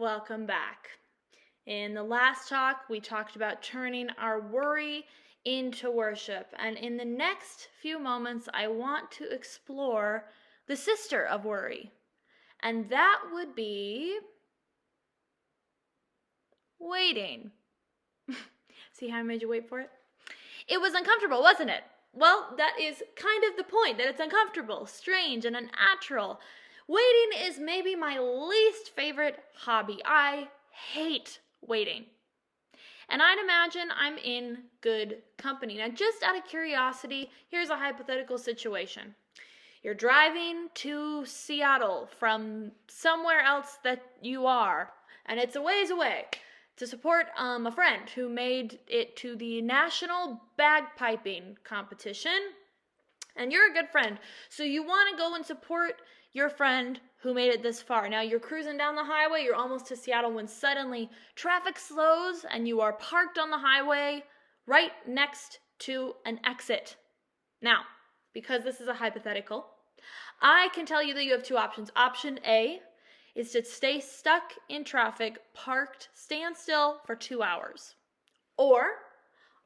Welcome back. In the last talk, we talked about turning our worry into worship. And in the next few moments, I want to explore the sister of worry. And that would be waiting. See how I made you wait for it? It was uncomfortable, wasn't it? Well, that is kind of the point, that it's uncomfortable, strange, and unnatural. Waiting is maybe my least favorite hobby. I hate waiting. And I'd imagine I'm in good company. Now, just out of curiosity, here's a hypothetical situation. You're driving to Seattle from somewhere else that you are, and it's a ways away, to support a friend who made it to the national bagpiping competition. And you're a good friend, so you want to go and support your friend who made it this far. Now you're cruising down the highway, you're almost to Seattle when suddenly traffic slows and you are parked on the highway right next to an exit. Now, because this is a hypothetical, I can tell you that you have two options. Option A is to stay stuck in traffic, parked, stand still for 2 hours. Or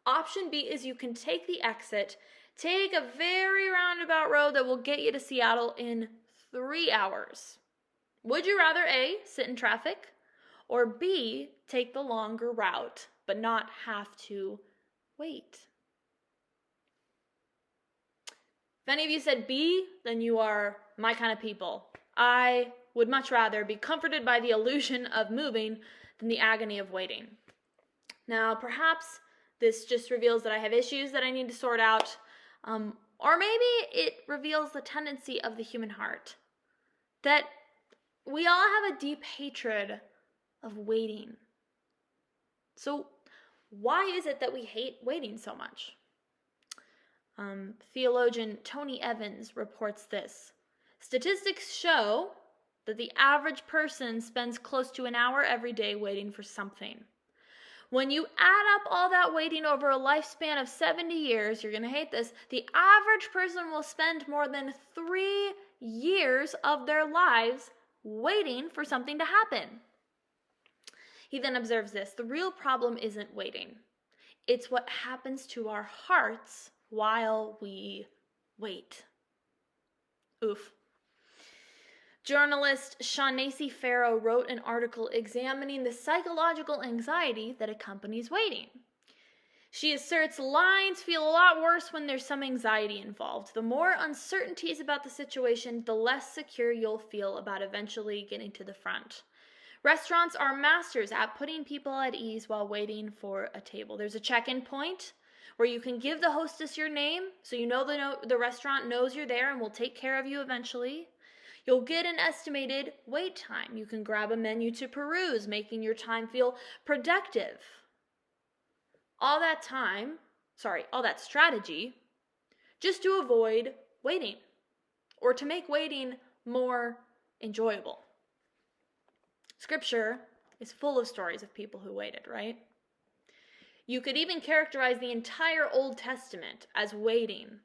option B is you can take the exit, take a very roundabout road that will get you to Seattle in 3 hours. Would you rather A, sit in traffic, or B, take the longer route, but not have to wait? If any of you said B, then you are my kind of people. I would much rather be comforted by the illusion of moving than the agony of waiting. Now, perhaps this just reveals that I have issues that I need to sort out, or maybe it reveals the tendency of the human heart, that we all have a deep hatred of waiting. So why is it that we hate waiting so much? Theologian Tony Evans reports this. Statistics show that the average person spends close to an hour every day waiting for something. When you add up all that waiting over a lifespan of 70 years, you're going to hate this, the average person will spend more than 3 years of their lives waiting for something to happen. He then observes this. The real problem isn't waiting. It's what happens to our hearts while we wait. Oof. Journalist Shaughnessy Farrow wrote an article examining the psychological anxiety that accompanies waiting. She asserts lines feel a lot worse when there's some anxiety involved. The more uncertainties about the situation, the less secure you'll feel about eventually getting to the front. Restaurants are masters at putting people at ease while waiting for a table. There's a check-in point where you can give the hostess your name so you know the restaurant knows you're there and will take care of you eventually. You'll get an estimated wait time. You can grab a menu to peruse, making your time feel productive. All that strategy, just to avoid waiting or to make waiting more enjoyable. Scripture is full of stories of people who waited, right? You could even characterize the entire Old Testament as waiting.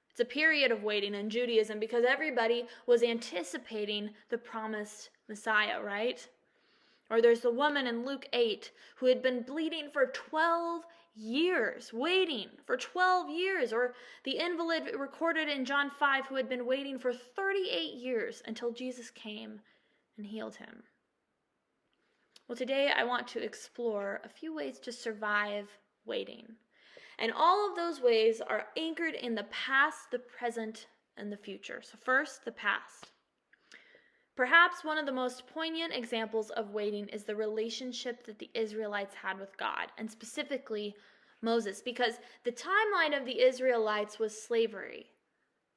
It's a period of waiting in Judaism because everybody was anticipating the promised Messiah, right? Or there's the woman in Luke 8 who had been bleeding for 12 years, waiting for 12 years. Or the invalid recorded in John 5 who had been waiting for 38 years until Jesus came and healed him. Well, today I want to explore a few ways to survive waiting. And all of those ways are anchored in the past, the present, and the future. So first, the past. Perhaps one of the most poignant examples of waiting is the relationship that the Israelites had with God, and specifically Moses, because the timeline of the Israelites was slavery.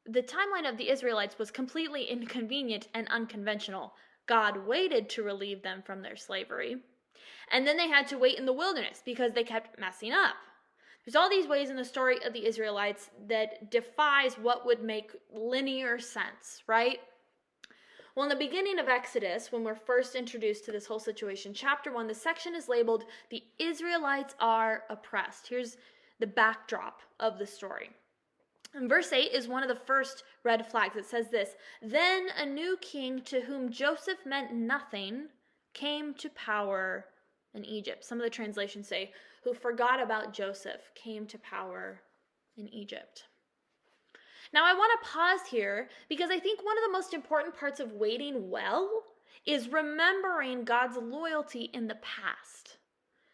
The timeline of the Israelites was completely inconvenient and unconventional. God waited to relieve them from their slavery, and then they had to wait in the wilderness because they kept messing up. There's all these ways in the story of the Israelites that defies what would make linear sense, right? Well, in the beginning of Exodus, when we're first introduced to this whole situation, chapter 1, the section is labeled, "The Israelites are oppressed." Here's the backdrop of the story. And verse 8 is one of the first red flags. It says this, "Then a new king to whom Joseph meant nothing came to power in Egypt. Some of the translations say, who forgot about Joseph came to power in Egypt. Now I want to pause here because I think one of the most important parts of waiting well is remembering God's loyalty in the past.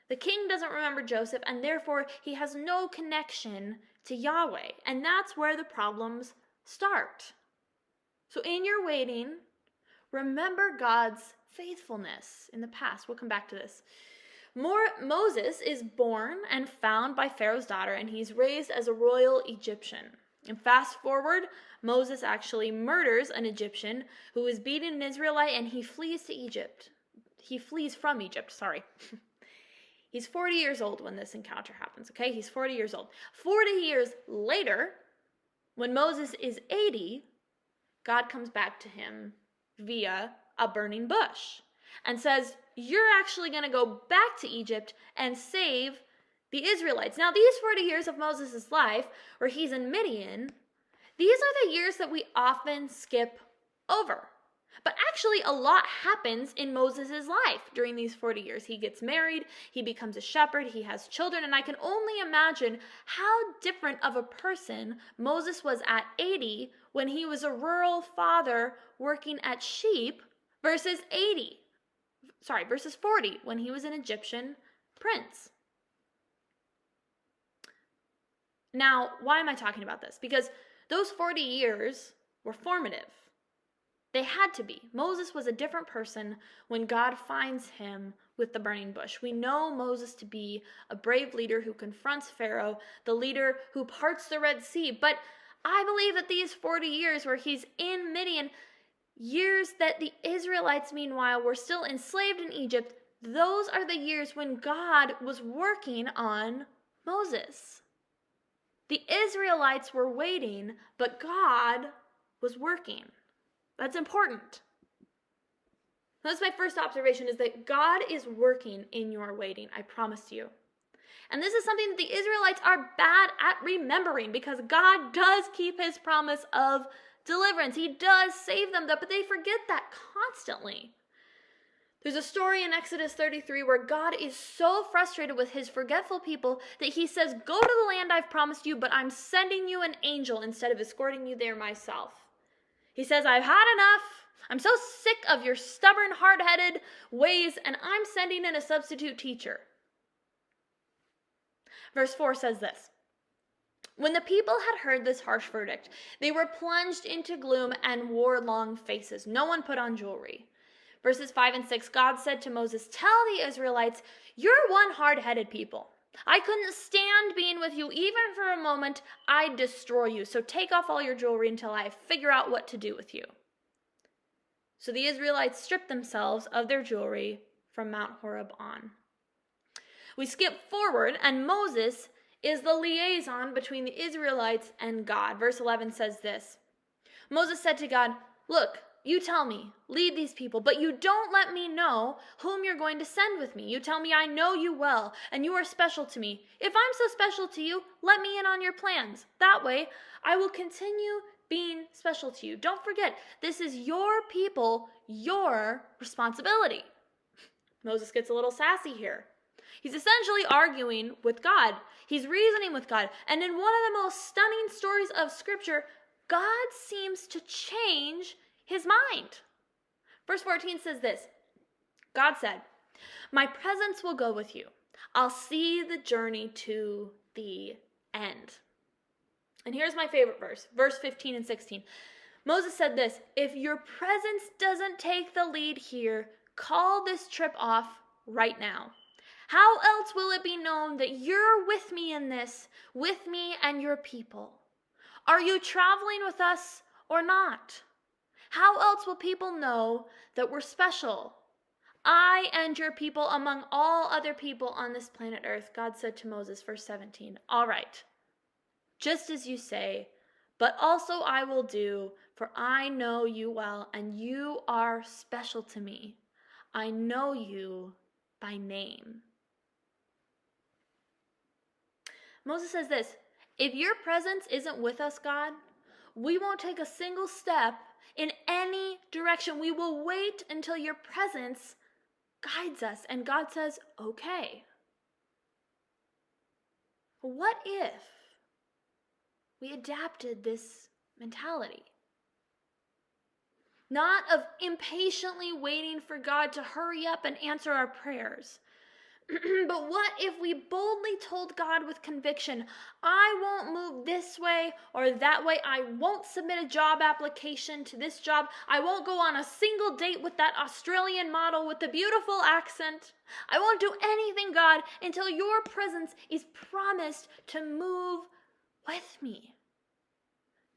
The king doesn't remember Joseph, and therefore he has no connection to Yahweh. And that's where the problems start. So in your waiting, remember God's faithfulness in the past. We'll come back to this. Moses is born and found by Pharaoh's daughter, and he's raised as a royal Egyptian. And fast forward, Moses actually murders an Egyptian who is beating an Israelite, and he flees to Egypt. He flees from Egypt, sorry. He's 40 years old when this encounter happens, okay? He's 40 years old. 40 years later, when Moses is 80, God comes back to him via a burning bush and says, you're actually going to go back to Egypt and save the Israelites. Now, these 40 years of Moses' life, where he's in Midian, these are the years that we often skip over. But actually, a lot happens in Moses' life during these 40 years. He gets married, he becomes a shepherd, he has children, and I can only imagine how different of a person Moses was at 80 when he was a rural father working at sheep versus 40 when he was an Egyptian prince. Now, why am I talking about this? Because those 40 years were formative. They had to be. Moses was a different person when God finds him with the burning bush. We know Moses to be a brave leader who confronts Pharaoh, the leader who parts the Red Sea. But I believe that these 40 years where he's in Midian, years that the Israelites, meanwhile, were still enslaved in Egypt, those are the years when God was working on Moses. The Israelites were waiting, but God was working. That's important. That's my first observation, is that God is working in your waiting, I promise you. And this is something that the Israelites are bad at remembering, because God does keep his promise of deliverance. He does save them, but they forget that constantly. There's a story in Exodus 33 where God is so frustrated with his forgetful people that he says, go to the land I've promised you, but I'm sending you an angel instead of escorting you there myself. He says, I've had enough. I'm so sick of your stubborn, hard-headed ways, and I'm sending in a substitute teacher. Verse 4 says this. When the people had heard this harsh verdict, they were plunged into gloom and wore long faces. No one put on jewelry. Verses 5 and 6, God said to Moses, tell the Israelites, you're one hard-headed people. I couldn't stand being with you even for a moment. I'd destroy you. So take off all your jewelry until I figure out what to do with you. So the Israelites stripped themselves of their jewelry from Mount Horeb on. We skip forward, and Moses is the liaison between the Israelites and God. Verse 11 says this. Moses said to God, look, you tell me, lead these people, but you don't let me know whom you're going to send with me. You tell me I know you well, and you are special to me. If I'm so special to you, let me in on your plans. That way, I will continue being special to you. Don't forget, this is your people, your responsibility. Moses gets a little sassy here. He's essentially arguing with God. He's reasoning with God. And in one of the most stunning stories of Scripture, God seems to change his mind. Verse 14 says this. God said, my presence will go with you. I'll see the journey to the end. And here's my favorite verse, verse 15 and 16. Moses said this, if your presence doesn't take the lead here, call this trip off right now. How else will it be known that you're with me in this, with me and your people? Are you traveling with us or not? How else will people know that we're special? I and your people among all other people on this planet Earth, God said to Moses, verse 17, all right, just as you say, but also I will do, for I know you well, and you are special to me. I know you by name. Moses says this, if your presence isn't with us, God, we won't take a single step in any direction. We will wait until your presence guides us, and God says, okay. What if we adapted this mentality? Not of impatiently waiting for God to hurry up and answer our prayers. But what if we boldly told God with conviction, I won't move this way or that way. I won't submit a job application to this job. I won't go on a single date with that Australian model with the beautiful accent. I won't do anything, God, until your presence is promised to move with me.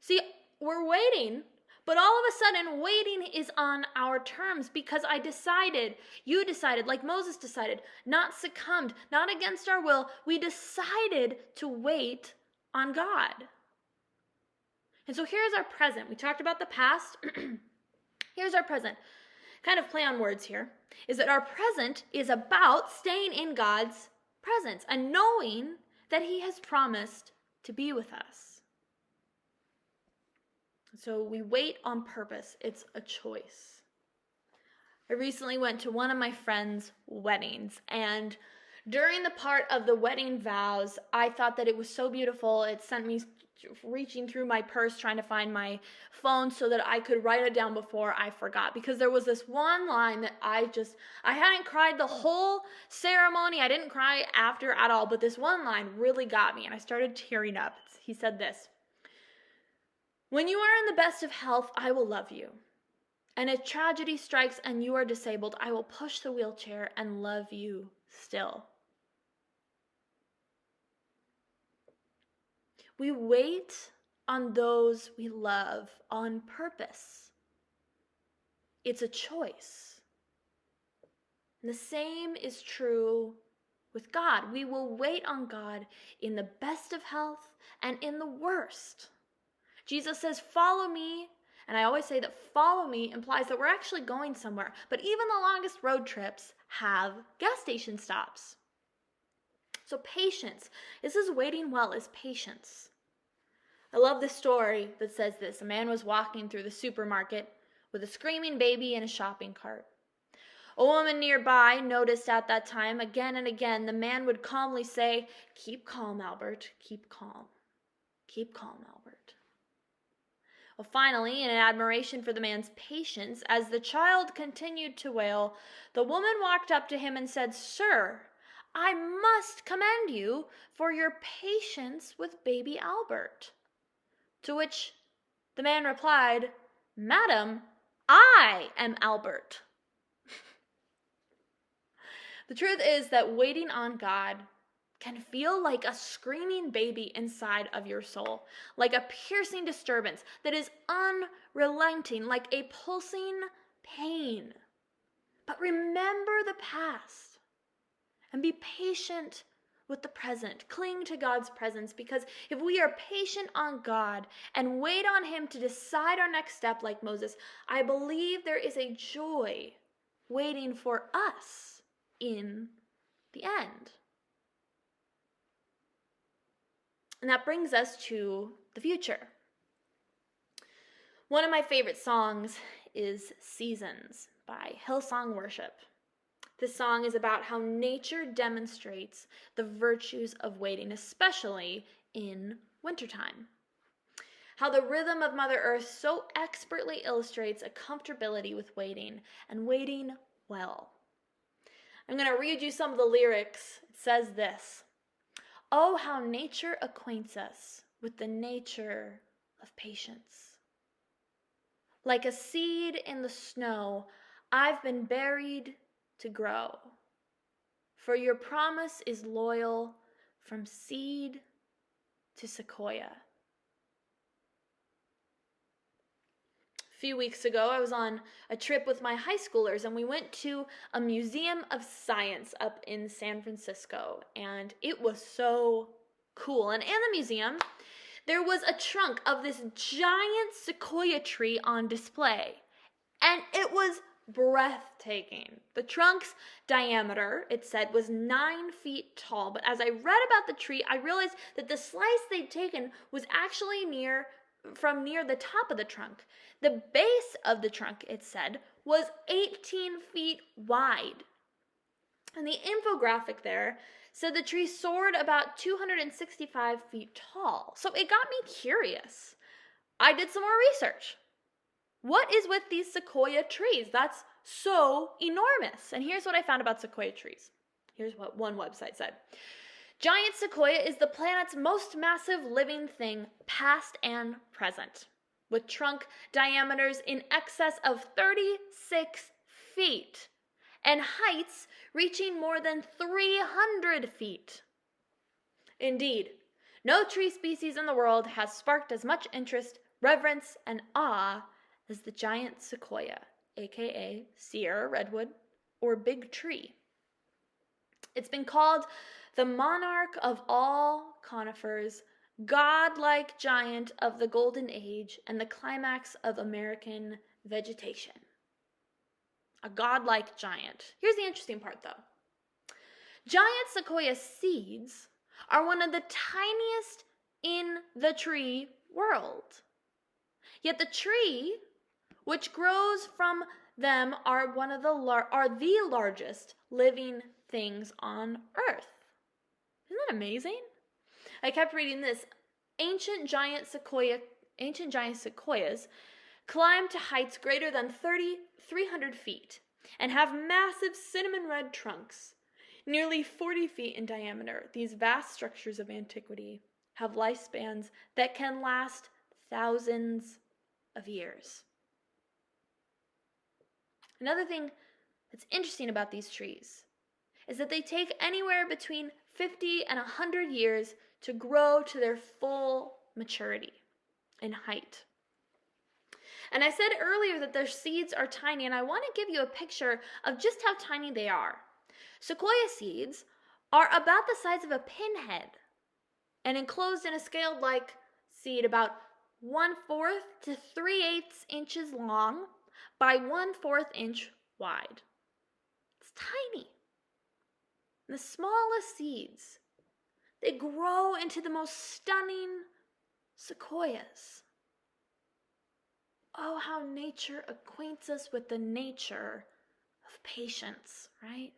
See, we're waiting. But all of a sudden, waiting is on our terms because you decided, like Moses decided, not succumbed, not against our will. We decided to wait on God. And so here's our present. We talked about the past. Here's our present. Kind of play on words here. Is that our present is about staying in God's presence and knowing that he has promised to be with us. So we wait on purpose. It's a choice. I recently went to one of my friends' weddings, and during the part of the wedding vows, I thought that it was so beautiful. It sent me reaching through my purse trying to find my phone so that I could write it down before I forgot, because there was this one line that I hadn't cried the whole ceremony. I didn't cry after at all, but this one line really got me, and I started tearing up. He said this: when you are in the best of health, I will love you. And if tragedy strikes and you are disabled, I will push the wheelchair and love you still. We wait on those we love on purpose. It's a choice. And the same is true with God. We will wait on God in the best of health and in the worst. Jesus says, follow me. And I always say that follow me implies that we're actually going somewhere. But even the longest road trips have gas station stops. So patience. This is waiting well, is patience. I love this story that says this. A man was walking through the supermarket with a screaming baby in a shopping cart. A woman nearby noticed at that time, again and again, the man would calmly say, keep calm, Albert, keep calm. Keep calm, Albert. Well, finally, in admiration for the man's patience, as the child continued to wail, the woman walked up to him and said, Sir, I must commend you for your patience with baby Albert. To which the man replied, Madam, I am Albert. The truth is that waiting on God can feel like a screaming baby inside of your soul, like a piercing disturbance that is unrelenting, like a pulsing pain. But remember the past and be patient with the present. Cling to God's presence, because if we are patient on God and wait on him to decide our next step like Moses, I believe there is a joy waiting for us in the end. And that brings us to the future. One of my favorite songs is Seasons by Hillsong Worship. This song is about how nature demonstrates the virtues of waiting, especially in wintertime. How the rhythm of Mother Earth so expertly illustrates a comfortability with waiting, and waiting well. I'm going to read you some of the lyrics. It says this: Oh, how nature acquaints us with the nature of patience. Like a seed in the snow, I've been buried to grow. For your promise is loyal from seed to sequoia. A few weeks ago, I was on a trip with my high schoolers, and we went to a museum of science up in San Francisco, and it was so cool. And in the museum, there was a trunk of this giant sequoia tree on display, and it was breathtaking. The trunk's diameter, it said, was 9 feet tall, but as I read about the tree, I realized that the slice they'd taken was actually from near the top of the trunk. The base of the trunk, it said, was 18 feet wide. And the infographic there said the tree soared about 265 feet tall. So it got me curious. I did some more research. What is with these sequoia trees? That's so enormous. And here's what I found about sequoia trees. Here's what one website said. Giant sequoia is the planet's most massive living thing, past and present, with trunk diameters in excess of 36 feet and heights reaching more than 300 feet. Indeed, no tree species in the world has sparked as much interest, reverence, and awe as the giant sequoia, aka Sierra redwood, or big tree. It's been called the monarch of all conifers, godlike giant of the golden age, and the climax of American vegetation. A godlike giant. Here's the interesting part, though. Giant sequoia seeds are one of the tiniest in the tree world. Yet the tree, which grows from them, are the largest living things on Earth. Isn't that amazing? I kept reading this. Ancient giant sequoias climb to heights greater than 300 feet and have massive cinnamon red trunks, nearly 40 feet in diameter. These vast structures of antiquity have lifespans that can last thousands of years. Another thing that's interesting about these trees is that they take anywhere between 50 and 100 years to grow to their full maturity in height. And I said earlier that their seeds are tiny, and I want to give you a picture of just how tiny they are. Sequoia seeds are about the size of a pinhead and enclosed in a scaled-like seed about 1/4 to 3/8 inches long by 1/4 inch wide. It's tiny. The smallest seeds, they grow into the most stunning sequoias. Oh, how nature acquaints us with the nature of patience, right?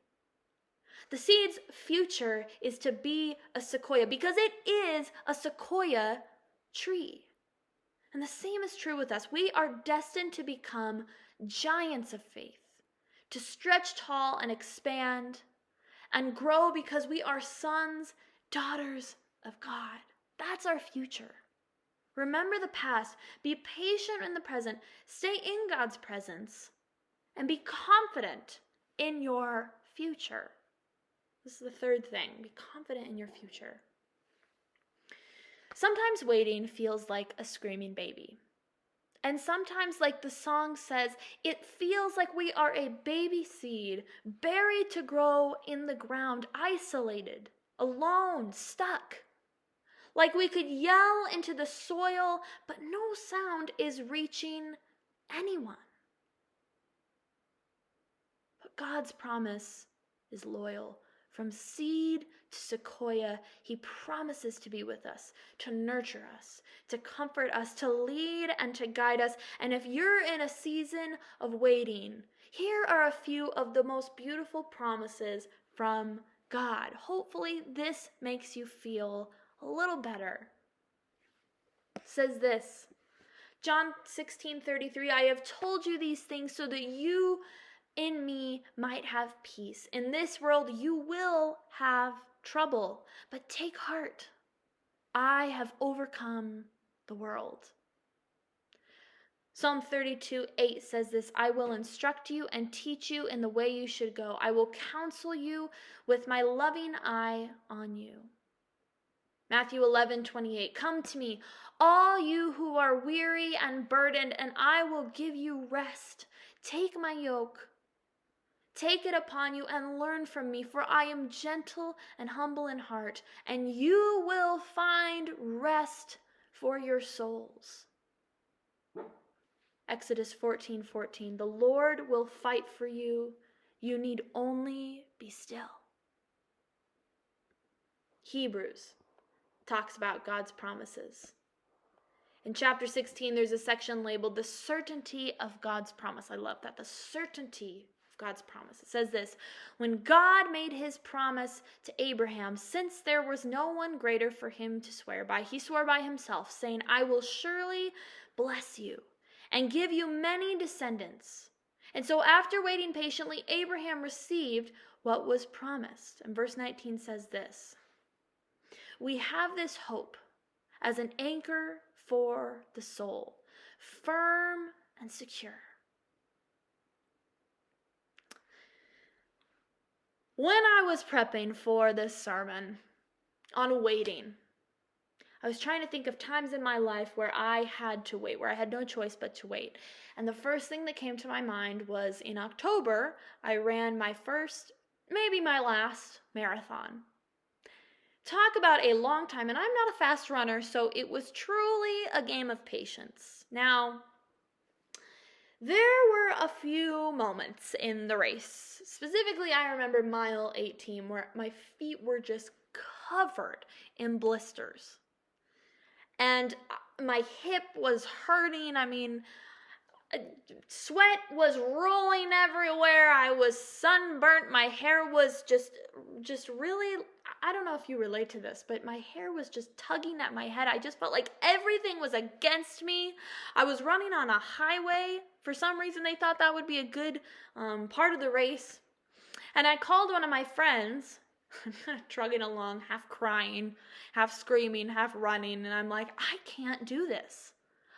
The seed's future is to be a sequoia because it is a sequoia tree. And the same is true with us. We are destined to become giants of faith, to stretch tall and expand and grow because we are sons, daughters of God. That's our future. Remember the past, be patient in the present, stay in God's presence, and be confident in your future. This is the third thing, be confident in your future. Sometimes waiting feels like a screaming baby. And sometimes, like the song says, it feels like we are a baby seed buried to grow in the ground, isolated, alone, stuck. Like we could yell into the soil, but no sound is reaching anyone. But God's promise is loyal. From seed to sequoia, he promises to be with us, to nurture us, to comfort us, to lead and to guide us. And if you're in a season of waiting, here are a few of the most beautiful promises from God. Hopefully this makes you feel a little better. It says this, John 16:33, I have told you these things so that you in me might have peace. In this world you will have trouble, but take heart. I have overcome the world. Psalm 32:8 says this, I will instruct you and teach you in the way you should go. I will counsel you with my loving eye on you. Matthew 11:28, come to me, all you who are weary and burdened, and I will give you rest. Take my yoke. Take it upon you and learn from me, for I am gentle and humble in heart, and you will find rest for your souls. Exodus 14:14, the Lord will fight for you. You need only be still. Hebrews talks about God's promises. In chapter 16, there's a section labeled the certainty of God's promise. I love that, the certainty of God's promise. It says this, when God made his promise to Abraham, since there was no one greater for him to swear by, he swore by himself, saying, I will surely bless you and give you many descendants. And so after waiting patiently, Abraham received what was promised. And verse 19 says this, we have this hope as an anchor for the soul, firm and secure. When I was prepping for this sermon on waiting, I was trying to think of times in my life where I had to wait, where I had no choice but to wait. And the first thing that came to my mind was in October, I ran my first, maybe my last marathon. Talk about a long time, and I'm not a fast runner, so it was truly a game of patience. Now, there were a few moments in the race. Specifically, I remember mile 18 where my feet were just covered in blisters. And my hip was hurting. I mean, sweat was rolling everywhere. I was sunburnt. My hair was just really, I don't know if you relate to this, but my hair was just tugging at my head. I just felt like everything was against me. I was running on a highway. For some reason, they thought that would be a good part of the race. And I called one of my friends. I'm kind of trudging along, half crying, half screaming, half running. And I'm like, I can't do this.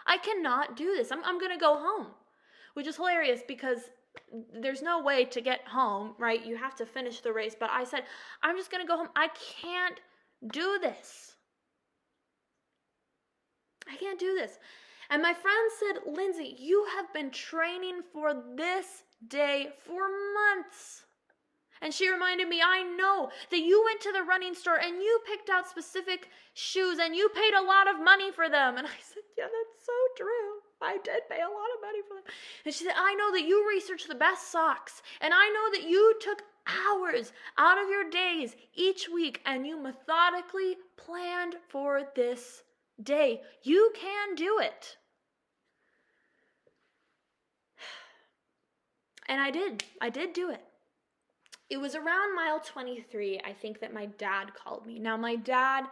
I cannot do this. I'm going to go home. Which is hilarious because there's no way to get home, right? You have to finish the race. But I said, I'm just going to go home. I can't do this. I can't do this. And my friend said, Lindsay, you have been training for this day for months. And she reminded me, I know that you went to the running store and you picked out specific shoes and you paid a lot of money for them. And I said, yeah, that's so true. I did pay a lot of money for them. And she said, I know that you researched the best socks. And I know that you took hours out of your days each week and you methodically planned for this day. You can do it. And I did do it. It was around mile 23, I think, that my dad called me. Now, my dad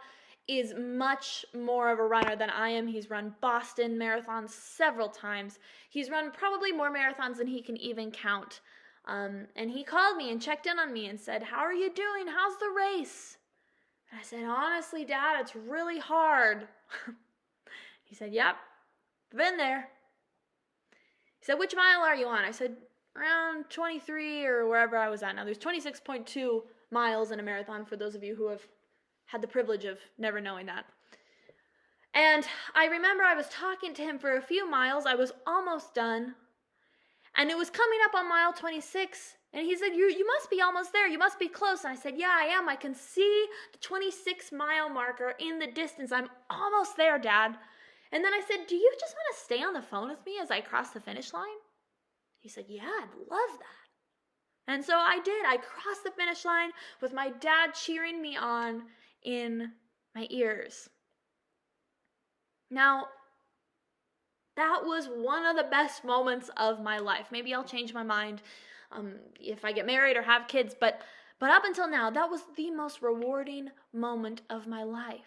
is much more of a runner than I am. He's run Boston marathons several times. He's run probably more marathons than he can even count. And he called me and checked in on me and said, how are you doing? How's the race? And I said, honestly, Dad, it's really hard. He said, yep, been there. He said, which mile are you on? I said, around 23 or wherever I was at. Now, there's 26.2 miles in a marathon for those of you who have had the privilege of never knowing that. And I remember I was talking to him for a few miles. I was almost done. And it was coming up on mile 26. And he said, you must be almost there. You must be close. And I said, yeah, I am. I can see the 26-mile marker in the distance. I'm almost there, Dad. And then I said, do you just want to stay on the phone with me as I cross the finish line? He said, yeah, I'd love that. And so I did. I crossed the finish line with my dad cheering me on in my ears. Now, that was one of the best moments of my life. Maybe I'll change my mind if I get married or have kids, but up until now, that was the most rewarding moment of my life.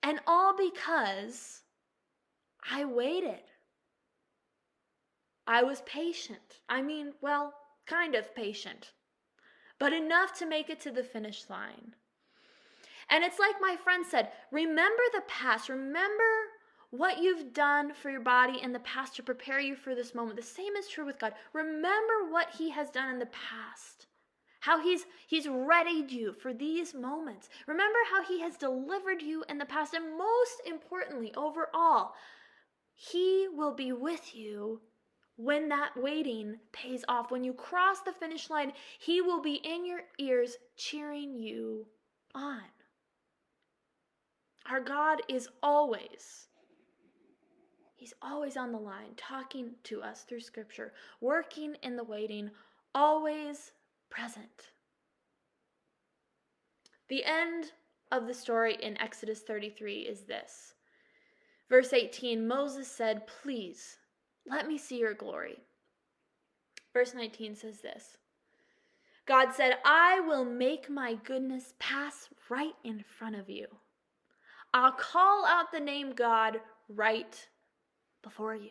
And all because I waited. I was patient. I mean, well, kind of patient, but enough to make it to the finish line. And it's like my friend said, remember the past. Remember what you've done for your body in the past to prepare you for this moment. The same is true with God. Remember what he has done in the past. How he's readied you for these moments. Remember how he has delivered you in the past. And most importantly, overall, he will be with you when that waiting pays off. When you cross the finish line, he will be in your ears cheering you on. Our God is always, he's always on the line, talking to us through Scripture, working in the waiting, always present. The end of the story in Exodus 33 is this. Verse 18, Moses said, please, let me see your glory. Verse 19 says this. God said, I will make my goodness pass right in front of you. I'll call out the name God right before you.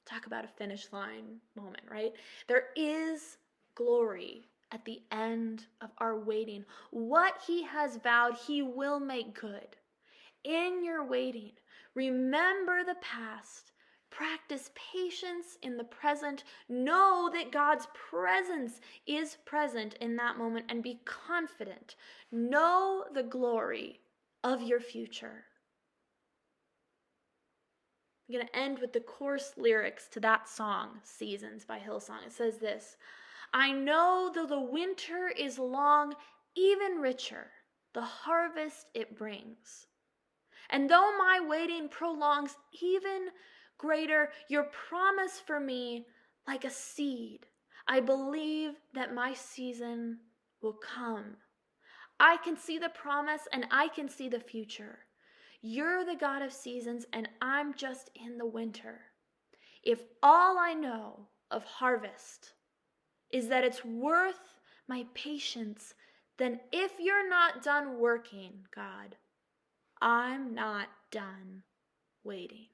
Talk about a finish line moment, right? There is glory at the end of our waiting. What he has vowed, he will make good. In your waiting, remember the past. Practice patience in the present. Know that God's presence is present in that moment and be confident. Know the glory of your future. I'm going to end with the chorus lyrics to that song, Seasons by Hillsong. It says this, I know though the winter is long, even richer, the harvest it brings. And though my waiting prolongs, even greater, your promise for me like a seed. I believe that my season will come. I can see the promise and I can see the future. You're the God of seasons and I'm just in the winter. If all I know of harvest is that it's worth my patience, then if you're not done working, God, I'm not done waiting.